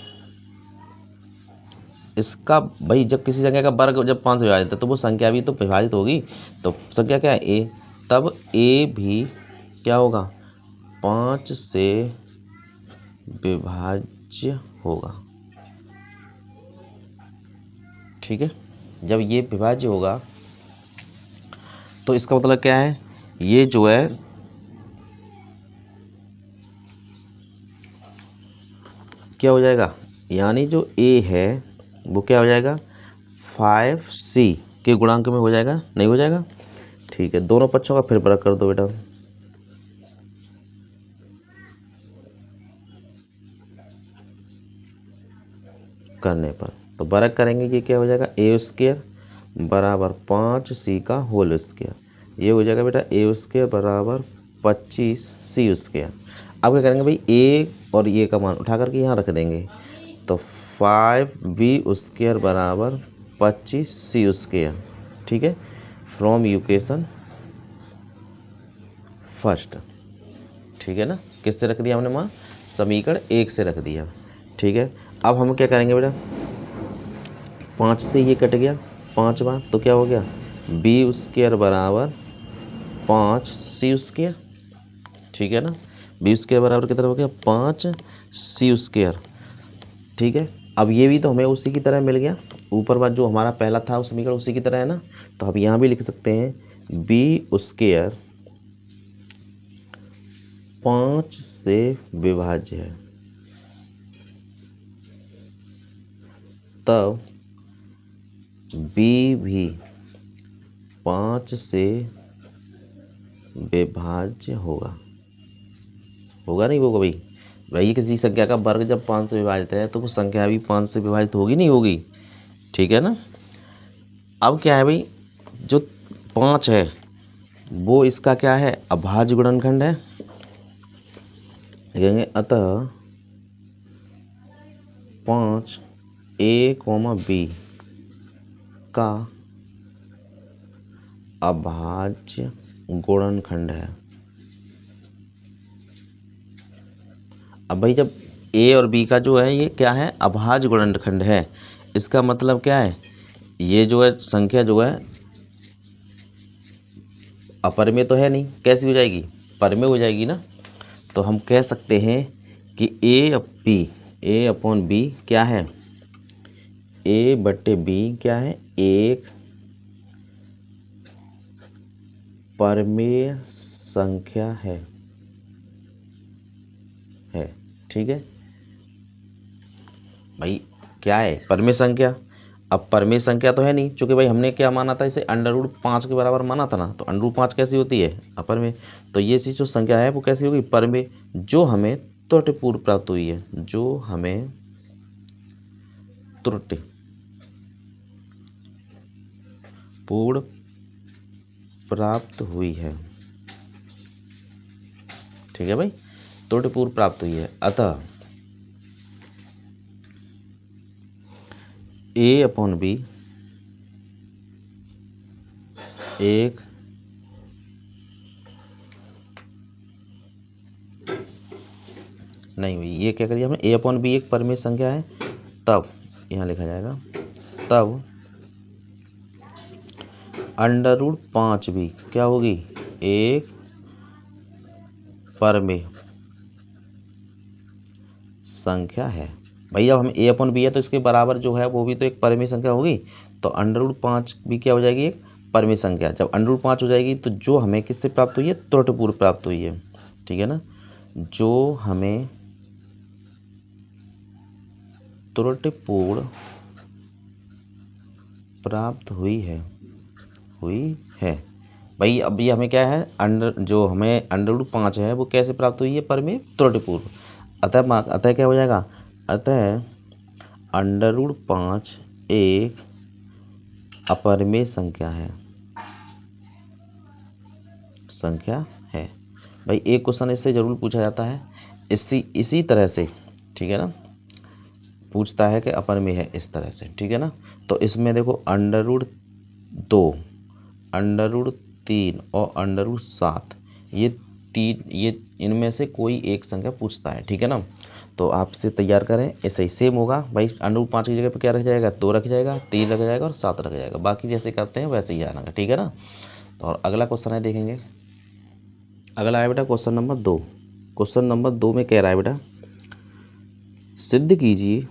Speaker 1: इसका, भाई जब किसी संख्या का वर्ग जब 5 से विभाजित है तो वो संख्या भी तो विभाजित होगी, तो संख्या क्या है ए, तब ए भी क्या होगा, 5 से विभाज्य होगा। ठीक है, जब ये विभाज्य होगा तो इसका मतलब क्या है, ये जो है क्या हो जाएगा, यानी जो ए है वो क्या हो जाएगा 5c के गुणांक में हो जाएगा, नहीं हो जाएगा। ठीक है, दोनों पक्षों का फिर वर्ग कर दो बेटा, करने पर तो वर्ग करेंगे कि क्या हो जाएगा, ए स्क्वायर बराबर 5c का होल स्क्वायर, ये हो जाएगा बेटा ए स्क्वायर बराबर 25c स्क्वायर। अब क्या करेंगे भाई, ए और ये का मान उठा करके यहाँ रख देंगे, तो 5b स्क्वायर बराबर 25c स्क्वायर। ठीक है, फ्रॉम इक्वेशन फर्स्ट। ठीक है ना, किससे रख दिया हमने मान, समीकरण 1 से रख दिया। ठीक है, अब हम क्या करेंगे बेटा, 5 से ये कट गया 5 बार, तो क्या हो गया बी स्क्वायर बराबर 5c स्क्वायर। ठीक है ना, बी स्क्वायर बराबर कितना हो गया 5c स्क्वायर। ठीक है, अब ये भी तो हमें उसी की तरह मिल गया, ऊपर बात जो हमारा पहला था उस समीकरण उसी की तरह है ना, तो अब यहाँ भी लिख सकते हैं बी स्क्वायर 5 से विभाज्य है, तब बी भी 5 से विभाज्य होगा, होगा नहीं होगा भाई। भाई किसी संख्या का वर्ग जब 5 से विभाजित है तो वो संख्या भी 5 से विभाजित होगी, नहीं होगी। ठीक है ना, अब क्या है भाई, जो 5 है वो इसका क्या है, अभाज्य गुणनखंड है। लिखेंगे अतः 5 a, b का अभाज्य गुणनखंड है। अब भाई जब a और b का जो है ये क्या है, अभाज्य गुणनखंड है, इसका मतलब क्या है, ये जो है संख्या जो है अपरिमेय तो है नहीं, कैसी हो जाएगी, परिमेय हो जाएगी ना। तो हम कह सकते हैं कि a अपॉन b क्या है, a बट्टे b क्या है, एक परिमेय संख्या है। ठीक है भाई, क्या है परिमेय संख्या। अब परिमेय संख्या तो है नहीं, चूंकि भाई हमने क्या माना था, इसे √5 के बराबर माना था ना, तो √5 कैसी होती है, अपरिमेय। तो ये चीज़ जो संख्या है वो कैसी होगी, परिमेय, जो हमें त्रुटिपूर्ण प्राप्त हुई है, जो हमें त्रुटिपूर्ण प्राप्त हुई है। ठीक है भाई, त्रुटिपूर्ण प्राप्त हुई है। अतः a अपॉन b एक नहीं हुई, ये क्या करिए हमने, a अपॉन b एक परिमेय संख्या है, तब यहाँ लिखा जाएगा तब √5b क्या होगी, एक परिमेय संख्या है। भैया हम a अपॉन b है तो इसके बराबर जो है वो भी तो एक परिमेय संख्या होगी, तो √5 भी क्या हो जाएगी, एक परिमेय संख्या। जब √5 हो जाएगी तो जो हमें किससे प्राप्त हुई है, त्रुटिपूर्ण प्राप्त हुई है। ठीक है ना, जो हमें त्रुटिपूर्ण प्राप्त हुई है भाई। अब ये हमें क्या है, जो हमें √5 है वो कैसे प्राप्त हुई है, परिमेय त्रुटिपूर्ण। अतः क्या हो जाएगा, अतः √5 एक अपरिमेय संख्या है, संख्या है। भाई एक क्वेश्चन इससे ज़रूर पूछा जाता है, इसी तरह से, ठीक है ना, पूछता है कि अपर में है इस तरह से, ठीक है ना। तो इसमें देखो √2, √3 और √7, ये इनमें से कोई एक संख्या पूछता है, ठीक है ना। तो आपसे तैयार करें, ऐसे ही सेम होगा भाई। √5 की जगह पे क्या रख जाएगा, 2 रख जाएगा, 3 रख जाएगा और 7 रख जाएगा। बाकी जैसे करते हैं वैसे ही आना, ठीक है ना। तो और अगला क्वेश्चन है, देखेंगे। अगला है बेटा क्वेश्चन नंबर 2। क्वेश्चन नंबर 2 में कह रहा है बेटा, सिद्ध कीजिए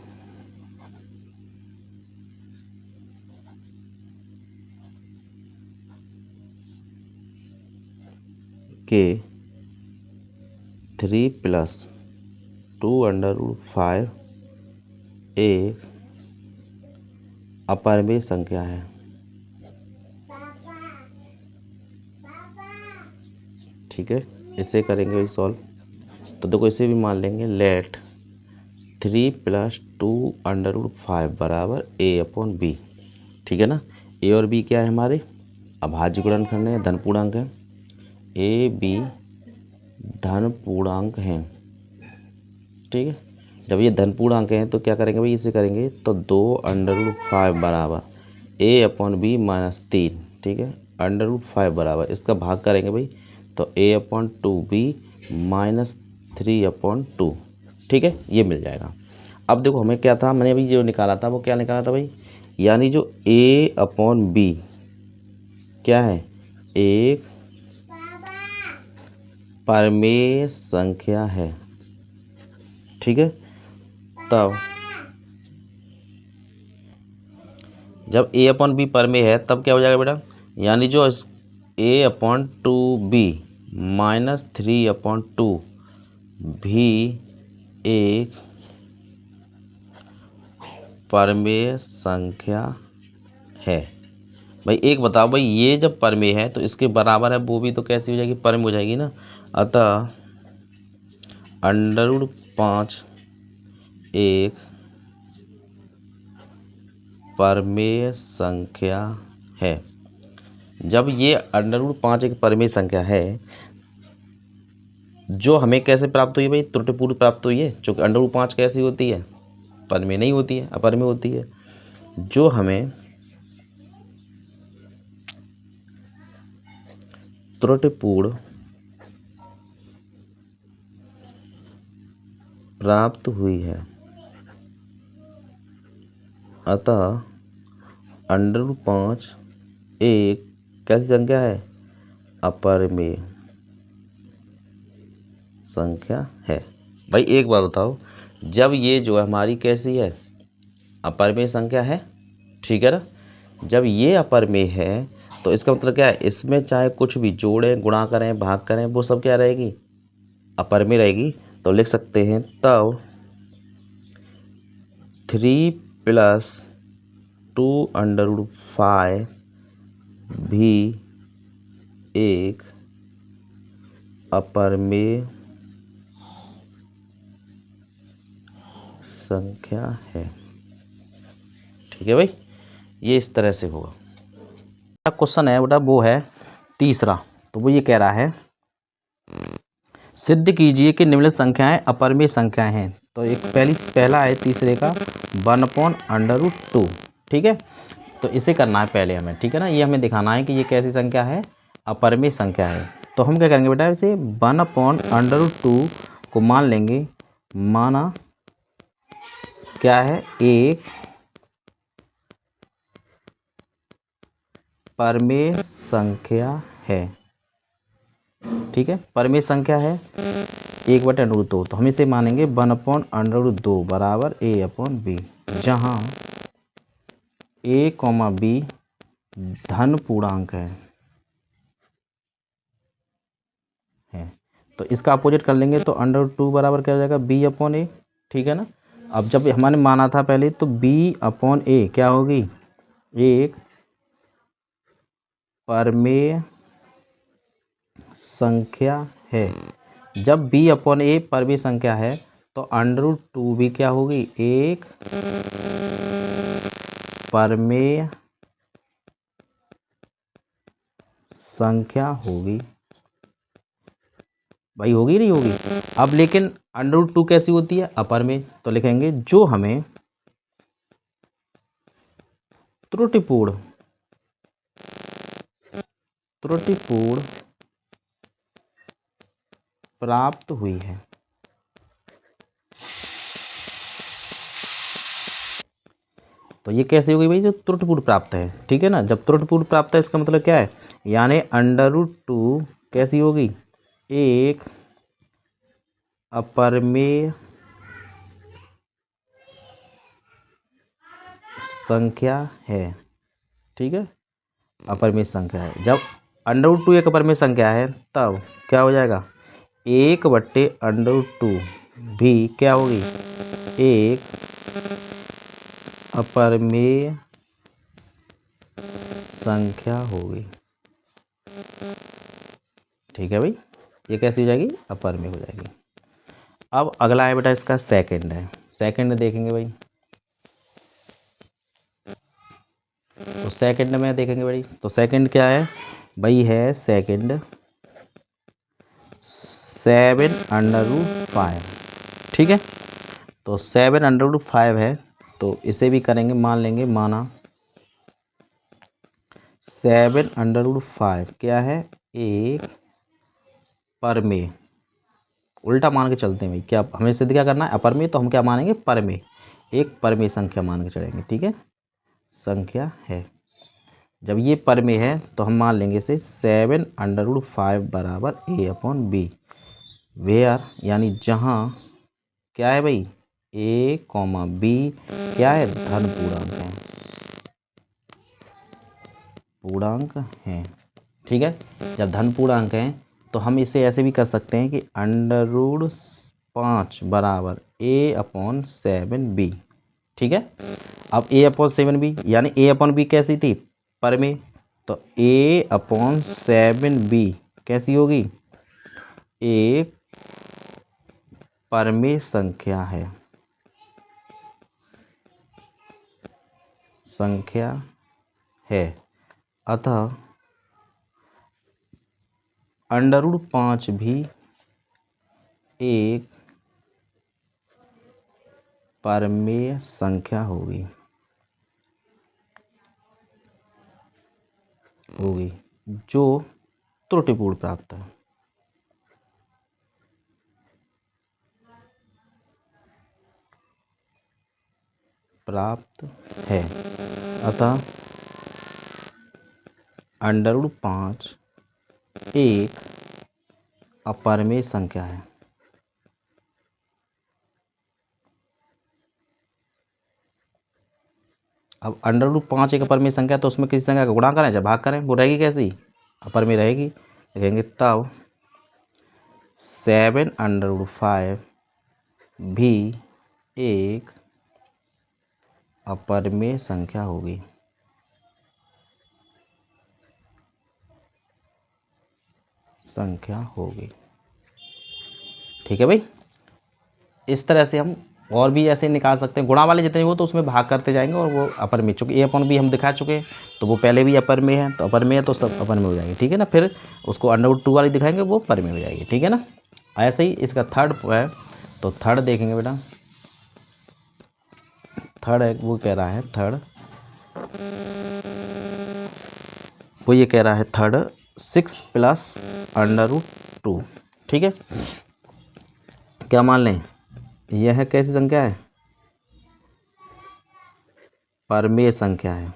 Speaker 1: कि 3 + 2√5 एक अपरिमेय संख्या है। ठीक है, इसे करेंगे भाई सॉल्व। तो देखो इसे भी मान लेंगे, लेट 3 + 2√5 बराबर a/b। ठीक है ना। ए और बी क्या है हमारे, अभाज्य गुणनखंड है, धन पूर्णांक है। ए बी धन पूर्णांक हैं, ठीक है। जब ये धन पूर्णांक हैं तो क्या करेंगे भाई, इसे करेंगे तो 2√5 बराबर a/b - 3, ठीक है। √5 बराबर इसका भाग करेंगे भाई, तो a/2b - 3/2, ठीक है, ये मिल जाएगा। अब देखो हमें क्या था, मैंने अभी जो निकाला था वो क्या निकाला था भाई, यानी जो a/b क्या है, एक परमेय संख्या है, ठीक है। तब जब a/b परमेय है तब क्या हो जाएगा बेटा, यानी जो a/2b - 3/2 भी एक परमेय संख्या है। भाई एक बताओ भाई, ये जब परमेय है तो इसके बराबर है वो भी तो कैसी हो जाएगी, परमेय हो जाएगी ना। अतः √5 एक परमेय संख्या है। जब ये √5 एक परमेय संख्या है, जो हमें कैसे प्राप्त हुई भाई, त्रुटिपूर्ण प्राप्त हुई है, चूँकि √5 कैसी होती है, परमेय नहीं होती है, अपरमेय होती है। जो हमें त्रुटिपूर्ण प्राप्त हुई है, अतः √5 एक कैसी संख्या है, अपरमेय संख्या है। भाई एक बात बताओ, जब ये जो है हमारी कैसी है, अपरमेय संख्या है, ठीक है ना। जब ये अपरमेय है तो इसका मतलब क्या है, इसमें चाहे कुछ भी जोड़ें, गुणा करें, भाग करें, वो सब क्या रहेगी, अपरमेय रहेगी। तो लिख सकते हैं तब 3 + 2√5 भी एक अपरमेय संख्या है, ठीक है भाई। ये इस तरह से होगा। क्वेश्चन है बेटा वो है तीसरा। तो वो ये कह रहा है, सिद्ध कीजिए कि निम्नलिखित संख्याएं अपरमेय संख्याएं हैं। तो एक पहला है तीसरे का 1/√2, ठीक है। तो इसे करना है पहले हमें, ठीक है ना। ये हमें दिखाना है कि ये कैसी संख्या है, अपरमेय संख्या है। तो हम क्या करेंगे बेटा, इसे 1/√2 को मान लेंगे, माना क्या है, एक परमेय संख्या है, ठीक है। परमेय संख्या है 1/√2, तो हम इसे मानेंगे 1/√2 बराबर a/b, जहाँ a, b धन पूर्णांक है। तो इसका अपोजिट कर लेंगे तो √2 बराबर क्या हो जाएगा, b/a, ठीक है ना। अब जब हमारे माना था पहले तो b/a क्या होगी, एक परमेय संख्या है। जब b/a परमेय संख्या है तो √2 भी क्या होगी, एक परमेय संख्या होगी, भाई होगी नहीं होगी। अब लेकिन √2 कैसी होती है अपर में, तो लिखेंगे जो हमें त्रुटिपूर्ण प्राप्त हुई है। तो ये कैसे होगी भाई, जो त्रुटिपूर्ण प्राप्त है, ठीक है ना। जब त्रुटिपूर्ण प्राप्त है इसका मतलब क्या है, यानी √2 कैसी होगी, एक अपरिमेय संख्या है, ठीक है, अपरिमेय संख्या है। जब √2 एक अपरिमेय संख्या है तब क्या हो जाएगा, 1/√2 भी क्या होगी, एक अपरिमेय संख्या होगी, ठीक है भाई। ये कैसी हो जाएगी, अपरिमेय हो जाएगी। अब अगला है बेटा इसका सेकंड है, सेकंड देखेंगे भाई। तो सेकंड में देखेंगे भाई, तो सेकंड क्या है भाई, है सेकंड 7/5, ठीक है। तो 7/5 है, तो इसे भी करेंगे, मान लेंगे, माना 7/5 क्या है, एक परमेय, उल्टा मान के चलते हैं भाई, क्या हमें सिद्ध क्या करना है, अपरमेय, तो हम क्या मानेंगे, परमेय, एक परमेय संख्या मान के चलेंगे, ठीक है, संख्या है। जब ये परमेय है तो हम मान लेंगे इसे 7/5 बराबर a/b, वेयर यानी जहाँ क्या है भाई, a, b क्या है, धन पूर्णांक है, पूर्णांक हैं, ठीक है। जब धन पूर्णांक हैं तो हम इसे ऐसे भी कर सकते हैं कि √5 बराबर a/7b, ठीक है। अब a/7b यानी a/b कैसी थी, परमेय, तो a/7b कैसी होगी, एक परमेय संख्या है, अतः √5 भी एक परमेय संख्या होगी, जो त्रुटिपूर्ण प्राप्त है, अतः √5 एक अपरमेय संख्या है। अब √5 एक अपरमेय संख्या, तो उसमें किसी संख्या का गुणा करें जब भाग करें, वो रहेगी कैसी, अपरमेय रहेगी, लिखेंगे तब 7/5 भी एक अपरमेय संख्या होगी, ठीक है भाई। इस तरह से हम और भी ऐसे निकाल सकते हैं, गुणा वाले जितने वो तो उसमें भाग करते जाएंगे, और वो अपर में, चूँकि a/b हम दिखा चुके हैं तो वो पहले भी अपर में है, तो अपर में है तो सब अपर में हो जाएंगे, ठीक है ना। फिर उसको √2 वाली दिखाएंगे, वो पर में हो जाएगी, ठीक है ना। ऐसे ही इसका थर्ड है, तो थर्ड देखेंगे बेटा, थर्ड है, वो कह रहा है थर्ड, वो ये कह रहा है थर्ड 6 + √2, ठीक है। क्या मान लें, यह कैसी संख्या है, परमेय संख्या है,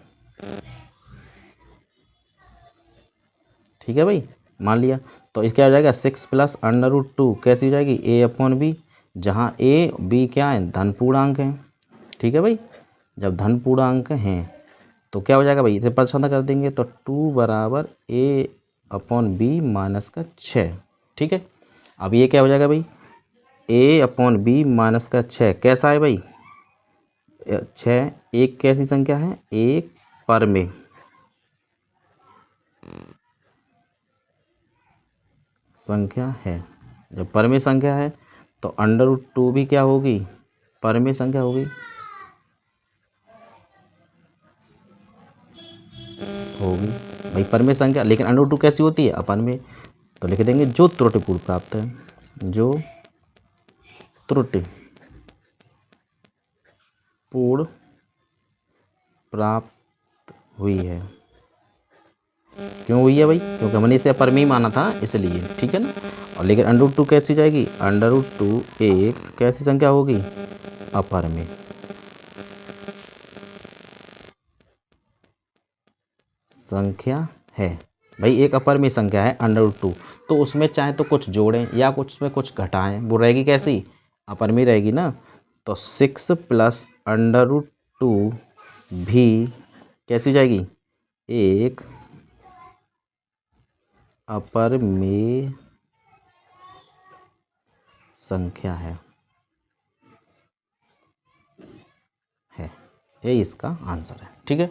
Speaker 1: ठीक है भाई, मान लिया। तो इसका हो जाएगा 6 + √2 कैसी हो जाएगी, a/b, जहाँ a, b क्या है, धन पूर्णांक हैं, ठीक है भाई। जब धन पूर्णांक हैं तो क्या हो जाएगा भाई, इसे प्रश्न कर देंगे, तो 2 बराबर a/b - 6, ठीक है। अब ये क्या हो जाएगा भाई, a/b - 6 कैसा है भाई, 6 एक कैसी संख्या है, एक परमेय संख्या है। जब परमेय संख्या है तो √2 भी क्या होगी, परमेय संख्या होगी, भाई परमेय संख्या, लेकिन √2 कैसी होती है, अपरमेय, तो लिख देंगे जो त्रुटिपूर्ण प्राप्त है। जो त्रुटिपूर्ण प्राप्त हुई है। क्यों हुई है भाई? क्योंकि हमने इसे अपर में ही माना था इसलिए, ठीक है ना। और लेकिन √2 कैसी जाएगी? √2 एक कैसी संख्या होगी? अपर में। संख्या है भाई, एक अपर में संख्या है √2, तो उसमें चाहे तो कुछ जोड़ें या कुछ उसमें कुछ घटाएं, वो रहेगी कैसी? अपर में रहेगी ना। तो 6 प्लस √2 भी कैसी हो जाएगी? एक अपर में संख्या है ये इसका आंसर है, ठीक है।